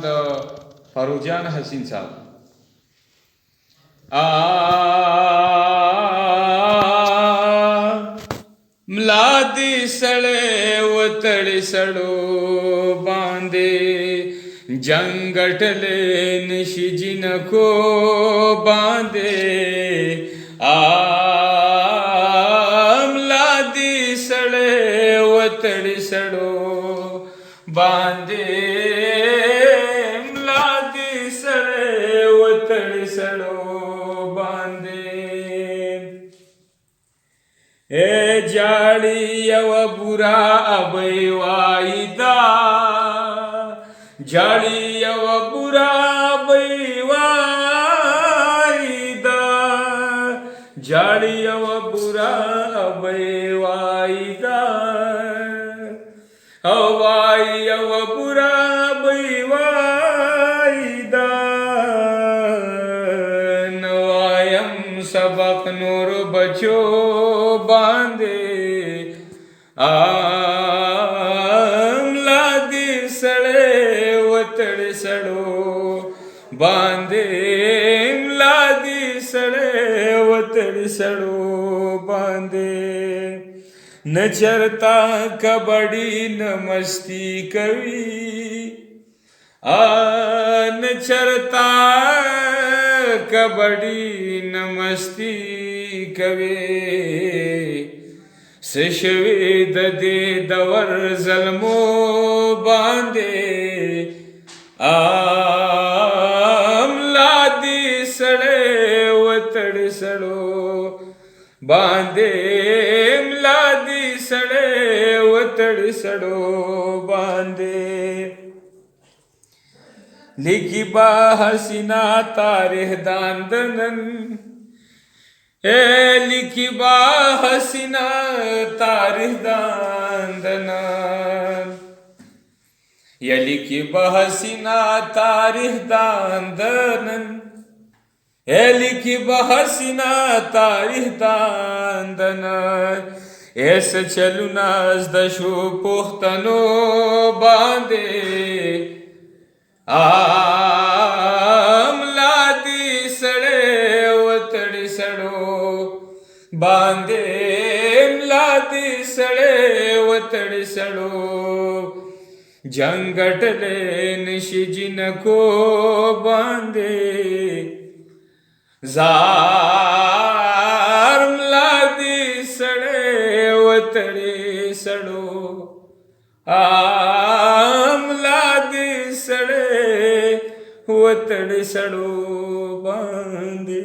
د فروجان حسین صاحب ملا دې سړی وتړې سړو باندې جنګ ګټلې نشي جنکو باندې ملا دې سړی وتړې سړو باندې ملا دې سړی وتړې سړو باندې اے جاړي یو بورا ابي وایدا جاړي یو بورا ابي وایدا جاړي یو بورا ابي وایدا او وای یو بورا ابي وایدا نوایم سبق نور بچو باندې ملا دې سړی وتړې سړو باندې ملا دې سړی وتړې سړو باندې نه چرتا کبډي نه مستی کوي نه چرتا کبډي نه مستی کوي سشوي د دې دور ظلمو باندې ملا دې سړی وتړې سړو باندې ملا دې سړی وتړې سړو باندې لیکي با حسینا تاریخ داندنن اے لیکي با حسینا تاریخ داندنا یا لیکي با حسینا تاریخ داندنن اے لیکي با حسینا تاریخ داندنا ایس چلونا از د شو پختنو باندې ملا دې سړی وتړې سړو باندې ملا دې سړی وتړې سړو جنګ ګټلې نشي جنکو باندې زار ملا دې سړی وتړې سړو ملا دې سړی وتړې سړو باندې